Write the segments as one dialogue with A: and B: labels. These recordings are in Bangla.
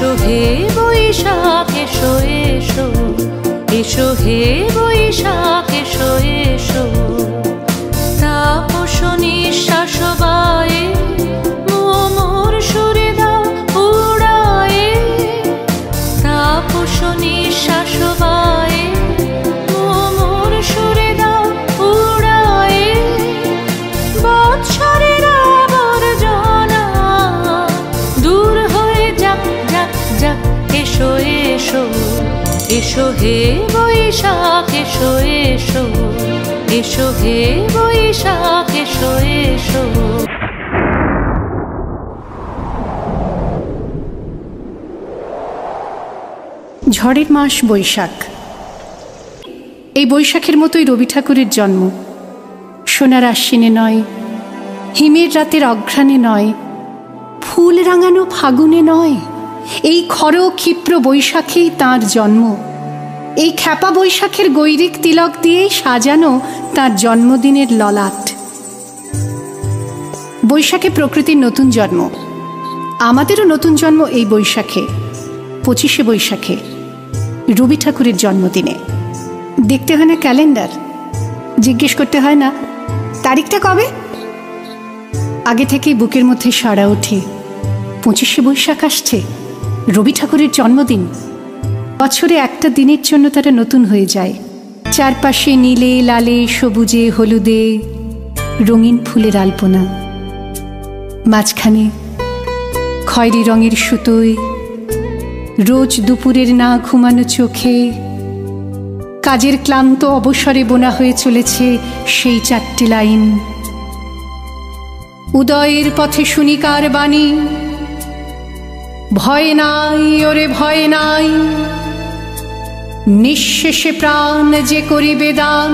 A: এসো হে বৈশাখ এসো এসো, এসো হে বৈশাখ এসো এসো। তাপস নিঃশ্বাস বায়ে মোর সুরে দাও উড়ায়ে, তাপস নিঃশ্বাস বায়ে মোর সুরে দাও উড়ায়ে। বৎসরের আবর্জনা দূর হয়ে যাক যাক যাক, এসো এসো, এসো হে বৈশাখ এসো এসো, এসো হে বৈশাখ এসো এসো।
B: ঝড়ের মাস বৈশাখ। এই বৈশাখের মতোই রবি ঠাকুরের জন্ম। সোনার আশ্বিনে নয়, হিমের রাতের অঘ্রাণে নয়, ফুল রাঙানো ফাগুনে নয়, এই খর ক্ষিপ্র বৈশাখেই তাঁর জন্ম। এই খ্যাপা বৈশাখের গৈরিক তিলক দিয়েই সাজানো তাঁর জন্মদিনের ললাট। বৈশাখে প্রকৃতির নতুন জন্ম, আমাদেরও নতুন জন্ম এই বৈশাখে, 25শে বৈশাখে, রবি ঠাকুরের জন্মদিনে। দেখতে হয় না ক্যালেন্ডার, জিজ্ঞেস করতে হয় না তারিখটা কবে, আগে থেকেই বুকের মধ্যে সাড়া ওঠে 25শে বৈশাখ আসছে, রবি ঠাকুরের জন্মদিন। বছরে একটা দিনের জন্য তারা নতুন হয়ে যায়। চারপাশে নীলে লালে সবুজে হলুদে রঙিন ফুলের আলপনা, মাঝখানে খয়েরি রঙের সুতোয় রোজ দুপুরের না ঘুমানো চোখে কাজের ক্লান্ত অবসরে বোনা হয়ে চলেছে সেই 4টে লাইন। উদয়ের পথে শুনি কার বাণী, ভয় নাই ওরে ভয় নাই, নিঃশেষে প্রাণ যে করিবে দান,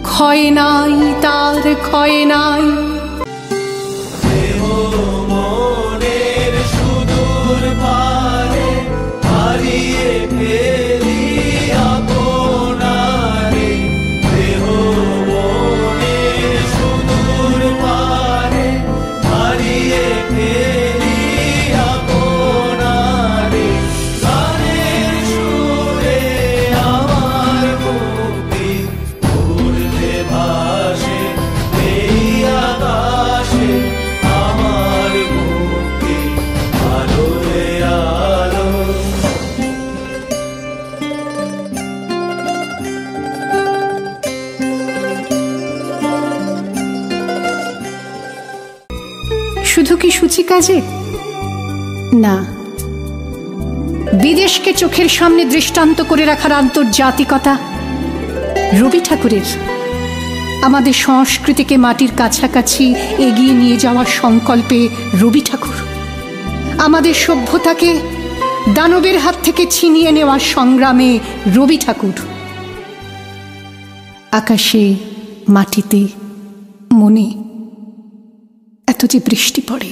B: ক্ষয় নাই তার ক্ষয় নাই। শুধু কি সূচিকাজে না, বিদেশকে চোখের সামনে দৃষ্টান্ত করে রাখার আন্তর্জাতিকতা রবি ঠাকুরের। আমাদের সংস্কৃতিকে মাটির কাছাকাছি এগিয়ে নিয়ে যাওয়ার সংকল্পে রবি ঠাকুর, আমাদের সভ্যতাকে দানবের হাত থেকে ছিনিয়ে নেওয়ার সংগ্রামে রবি ঠাকুর। আকাশে মাটিতে মনে এত যে বৃষ্টি পড়ে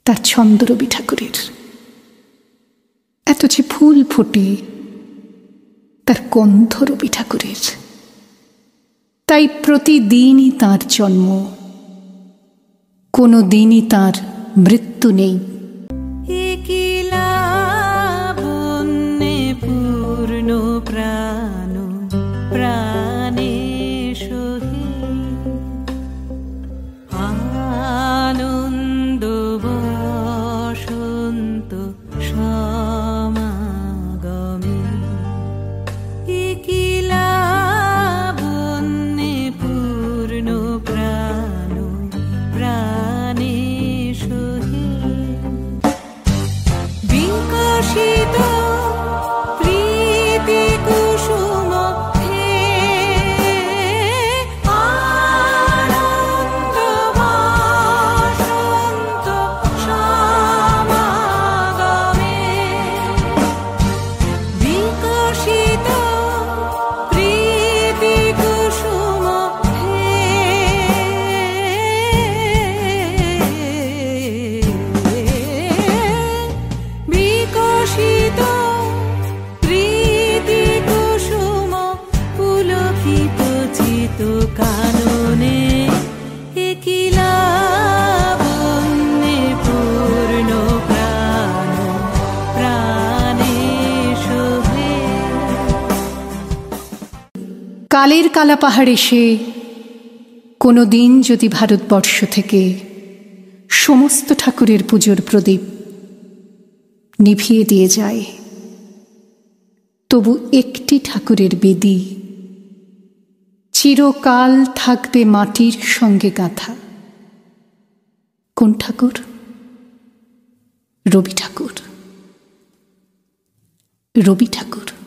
B: তার ছন্দ রবি ঠাকুরের, এত যে ফুল ফোটে তার গন্ধ রবি ঠাকুরের। তাই প্রতিদিনই তাঁর জন্ম, কোনো দিনই তাঁর মৃত্যু নেই।
A: পূর্ণ প্রাণ প্রাণে সহি আনন্দ বসন্ত সমাগমে, কিলা বন্যে পূর্ণ প্রাণ প্রাণে সহি বিকশিত কাননে, কিলা বন্যে পূর্ণ
B: কালের কালা পাহাড় এসে কোনো দিন যদি ভারতবর্ষ থেকে সমস্ত ঠাকুরের পুজোর প্রদীপ নিভিয়ে দিয়ে যায়, তবু একটি ঠাকুরের বেদি চিরকাল থাকবে মাটির সঙ্গে গাঁথা। কোন ঠাকুর? রবি ঠাকুর। রবি ঠাকুর।